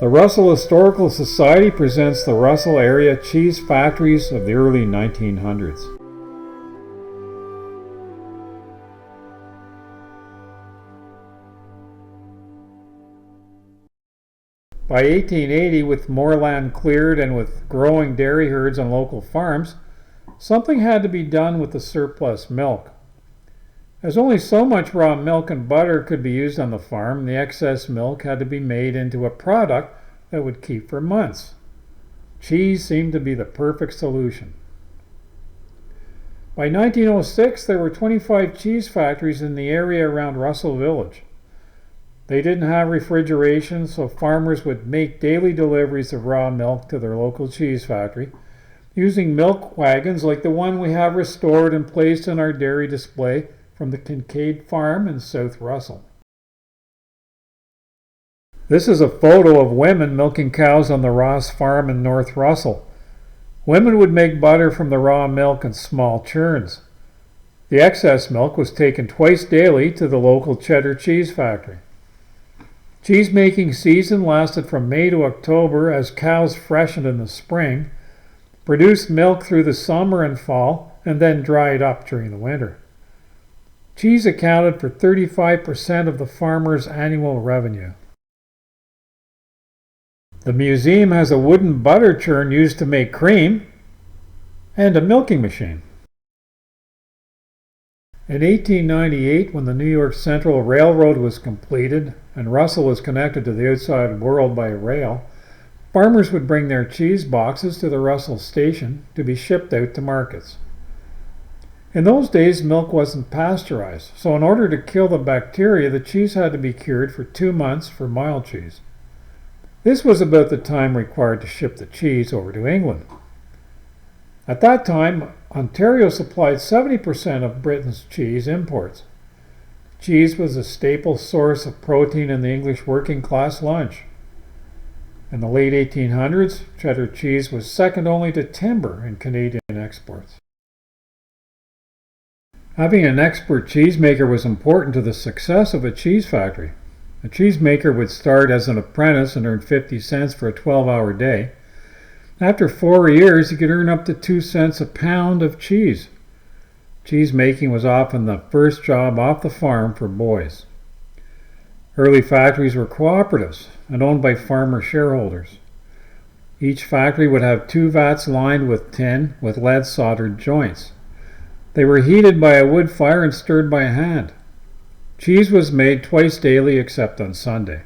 The Russell Historical Society presents the Russell area cheese factories of the early 1900s. By 1880, with more land cleared and with growing dairy herds on local farms, something had to be done with the surplus milk. As only so much raw milk and butter could be used on the farm, the excess milk had to be made into a product that would keep for months. Cheese seemed to be the perfect solution. By 1906, there were 25 cheese factories in the area around Russell Village. They didn't have refrigeration, so farmers would make daily deliveries of raw milk to their local cheese factory, using milk wagons like the one we have restored and placed in our dairy display from the Kincaid Farm in South Russell. This is a photo of women milking cows on the Ross Farm in North Russell. Women would make butter from the raw milk in small churns. The excess milk was taken twice daily to the local cheddar cheese factory. Cheese-making season lasted from May to October as cows freshened in the spring, produced milk through the summer and fall, and then dried up during the winter. Cheese accounted for 35% of the farmer's annual revenue. The museum has a wooden butter churn used to make cream and a milking machine. In 1898, when the New York Central Railroad was completed and Russell was connected to the outside world by rail, farmers would bring their cheese boxes to the Russell station to be shipped out to markets. In those days, milk wasn't pasteurized, so in order to kill the bacteria, the cheese had to be cured for 2 months for mild cheese. This was about the time required to ship the cheese over to England. At that time, Ontario supplied 70% of Britain's cheese imports. Cheese was a staple source of protein in the English working class lunch. In the late 1800s, cheddar cheese was second only to timber in Canadian exports. Having an expert cheesemaker was important to the success of a cheese factory. A cheesemaker would start as an apprentice and earn 50 cents for a 12-hour day. After 4 years, he could earn up to 2 cents a pound of cheese. Cheese making was often the first job off the farm for boys. Early factories were cooperatives and owned by farmer shareholders. Each factory would have 2 vats lined with tin with lead soldered joints. They were heated by a wood fire and stirred by hand. Cheese was made twice daily except on Sunday.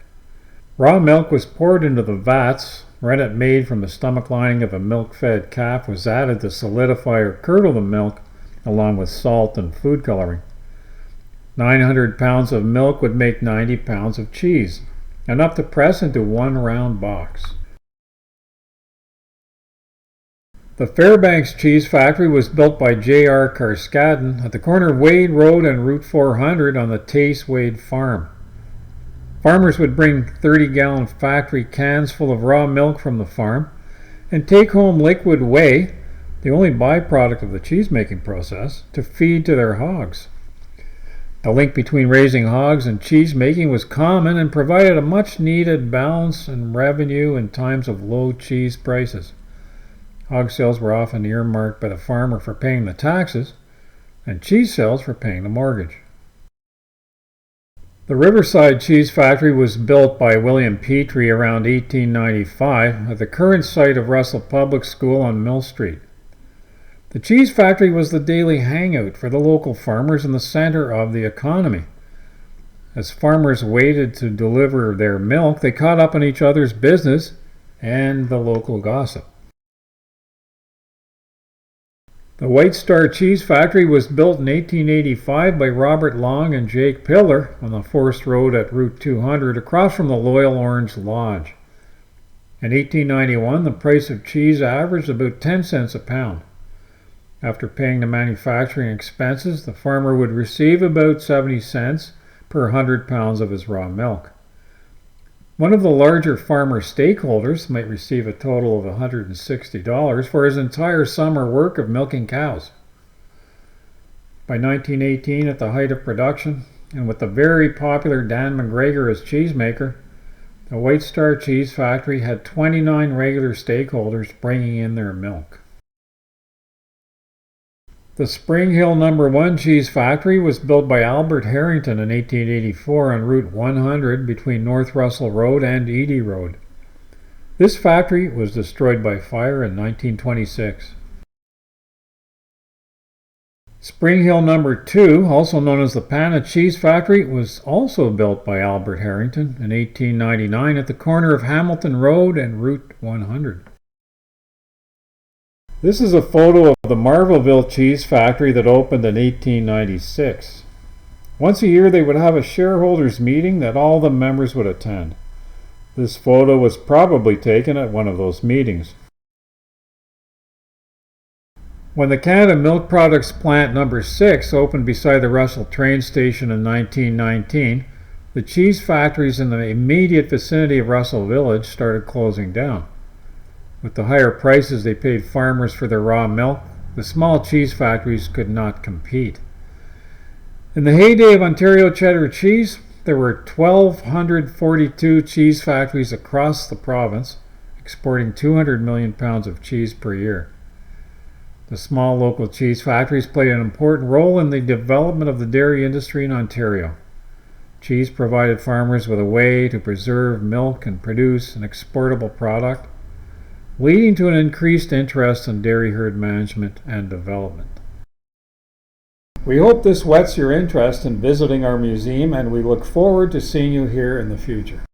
Raw milk was poured into the vats. Rennet made from the stomach lining of a milk-fed calf was added to solidify or curdle the milk along with salt and food coloring. 900 pounds of milk would make 90 pounds of cheese, enough to press into one round box. The Fairbanks Cheese Factory was built by J.R. Carskadden at the corner of Wade Road and Route 400 on the Tace Wade Farm. Farmers would bring 30-gallon factory cans full of raw milk from the farm and take home liquid whey, the only byproduct of the cheese-making process, to feed to their hogs. The link between raising hogs and cheese-making was common and provided a much-needed balance in revenue in times of low cheese prices. Hog sales were often earmarked by the farmer for paying the taxes, and cheese sales for paying the mortgage. The Riverside Cheese Factory was built by William Petrie around 1895 at the current site of Russell Public School on Mill Street. The cheese factory was the daily hangout for the local farmers and the center of the economy. As farmers waited to deliver their milk, they caught up on each other's business and the local gossip. The White Star Cheese Factory was built in 1885 by Robert Long and Jake Pillar on the Forest Road at Route 200 across from the Loyal Orange Lodge. In 1891, the price of cheese averaged about 10 cents a pound. After paying the manufacturing expenses, the farmer would receive about 70 cents per 100 pounds of his raw milk. One of the larger farmer stakeholders might receive a total of $160 for his entire summer work of milking cows. By 1918, at the height of production, and with the very popular Dan McGregor as cheesemaker, The White Star Cheese Factory had 29 regular stakeholders bringing in their milk. The Spring Hill No. 1 Cheese Factory was built by Albert Harrington in 1884 on Route 100 between North Russell Road and Eadie Road. This factory was destroyed by fire in 1926. Spring Hill No. 2, also known as the Pana Cheese Factory, was also built by Albert Harrington in 1899 at the corner of Hamilton Road and Route 100. This is a photo of the Marvelville Cheese Factory that opened in 1896. Once a year they would have a shareholders meeting that all the members would attend. This photo was probably taken at one of those meetings. When the Canada Milk Products Plant No. 6 opened beside the Russell train station in 1919, the cheese factories in the immediate vicinity of Russell Village started closing down. With the higher prices they paid farmers for their raw milk, the small cheese factories could not compete. In the heyday of Ontario cheddar cheese, there were 1,242 cheese factories across the province, exporting 200 million pounds of cheese per year. The small local cheese factories played an important role in the development of the dairy industry in Ontario. Cheese provided farmers with a way to preserve milk and produce an exportable product, leading to an increased interest in dairy herd management and development. We hope this whets your interest in visiting our museum, and we look forward to seeing you here in the future.